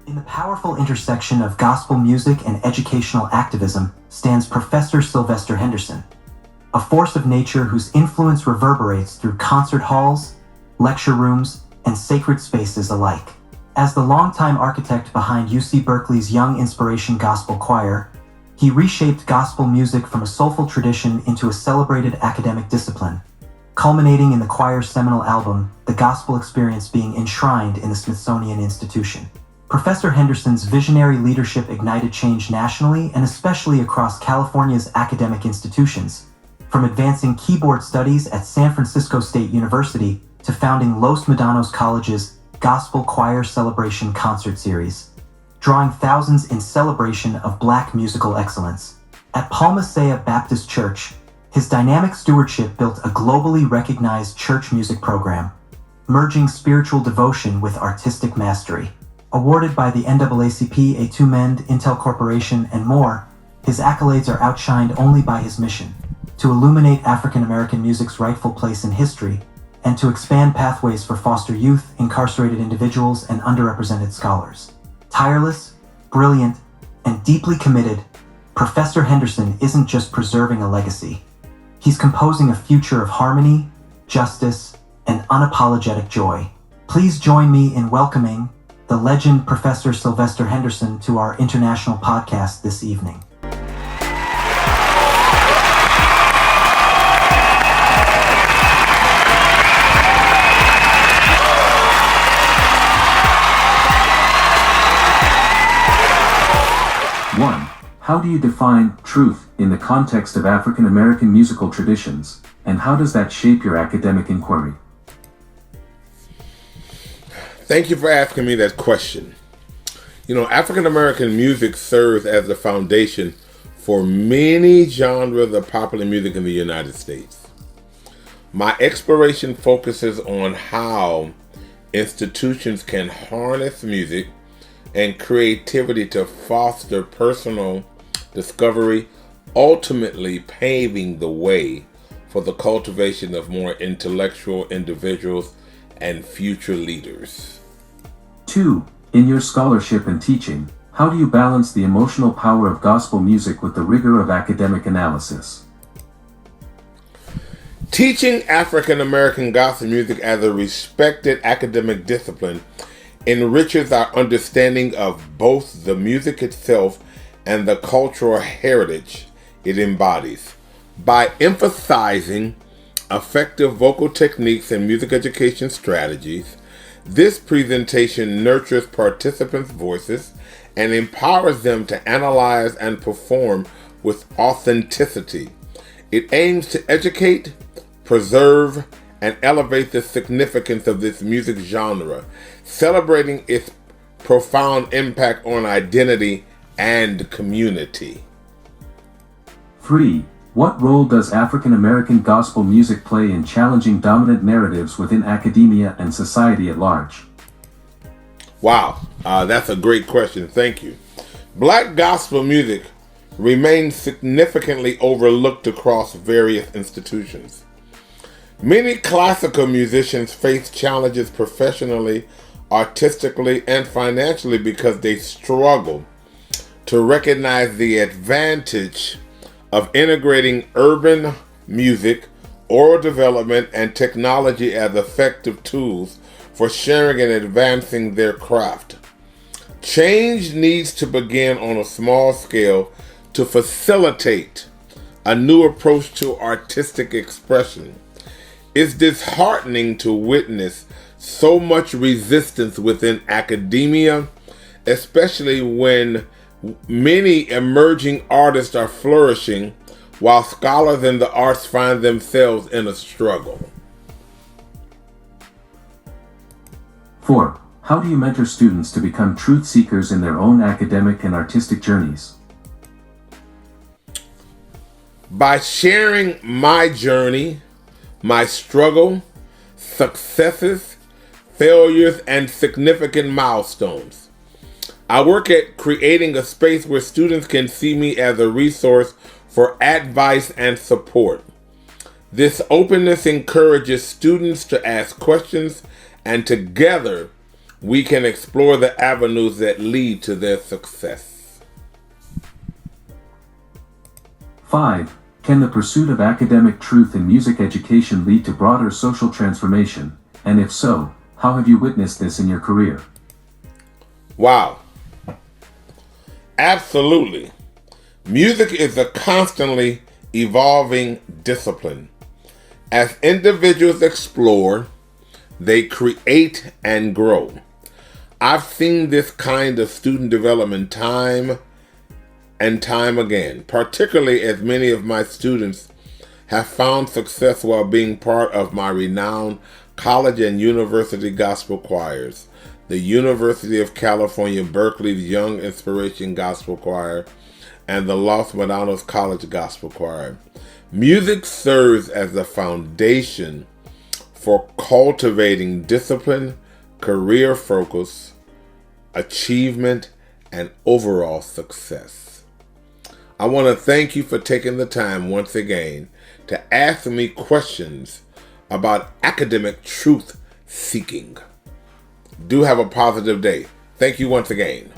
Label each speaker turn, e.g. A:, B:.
A: In the powerful intersection of gospel music and educational activism stands Professor Silvester Henderson, a force of nature whose influence reverberates through concert halls, lecture rooms, and sacred spaces alike. As the longtime architect behind UC Berkeley's Young Inspiration Gospel Choir, he reshaped gospel music from a soulful tradition into a celebrated academic discipline, culminating in the choir's seminal album, The Gospel Experience, being enshrined in the Smithsonian Institution. Professor Henderson's visionary leadership ignited change nationally and especially across California's academic institutions, from advancing keyboard studies at San Francisco State University to founding Los Medanos College's Gospel Choir Celebration Concert Series, drawing thousands in celebration of Black musical excellence. At Palma Seca Baptist Church, his dynamic stewardship built a globally recognized church music program, merging spiritual devotion with artistic mastery. Awarded by the NAACP, A2MEND, Intel Corporation, and more, his accolades are outshined only by his mission to illuminate African American music's rightful place in history and to expand pathways for foster youth, incarcerated individuals, and underrepresented scholars. Tireless, brilliant, and deeply committed, Professor Henderson isn't just preserving a legacy. He's composing a future of harmony, justice, and unapologetic joy. Please join me in welcoming the legend Professor Silvester Henderson to our international podcast this evening.
B: One, how do you define truth in the context of African American musical traditions, and how does that shape your academic inquiry?
C: Thank you for asking me that question. African American music serves as the foundation for many genres of popular music in the United States. My exploration focuses on how institutions can harness music and creativity to foster personal discovery, ultimately paving the way for the cultivation of more intellectual individuals and future leaders.
B: 2. In your scholarship and teaching, how do you balance the emotional power of gospel music with the rigor of academic analysis?
C: Teaching African American gospel music as a respected academic discipline enriches our understanding of both the music itself and the cultural heritage it embodies. By emphasizing effective vocal techniques and music education strategies, this presentation nurtures participants' voices and empowers them to analyze and perform with authenticity. It aims to educate, preserve, and elevate the significance of this music genre, celebrating its profound impact on identity and community.
B: 3. What role does African American gospel music play in challenging dominant narratives within academia and society at large?
C: Wow, that's a great question. Thank you. Black gospel music remains significantly overlooked across various institutions. Many classical musicians face challenges professionally, artistically, and financially because they struggle to recognize the advantage of integrating urban music, oral development, and technology as effective tools for sharing and advancing their craft. Change needs to begin on a small scale to facilitate a new approach to artistic expression. It's disheartening to witness so much resistance within academia, especially when many emerging artists are flourishing while scholars in the arts find themselves in a struggle.
B: 4. How do you mentor students to become truth seekers in their own academic and artistic journeys?
C: By sharing my journey, my struggle, successes, failures, and significant milestones. I work at creating a space where students can see me as a resource for advice and support. This openness encourages students to ask questions, and together we can explore the avenues that lead to their success.
B: 5. Can the pursuit of academic truth in music education lead to broader social transformation? And if so, how have you witnessed this in your career?
C: Wow. Absolutely. Music is a constantly evolving discipline. As individuals explore, they create and grow. I've seen this kind of student development time and time again, particularly as many of my students have found success while being part of my renowned college and university gospel choirs, the University of California, Berkeley's Young Inspiration Gospel Choir, and the Los Medanos College Gospel Choir. Music serves as the foundation for cultivating discipline, career focus, achievement, and overall success. I want to thank you for taking the time once again to ask me questions about academic truth seeking. Do have a positive day. Thank you once again.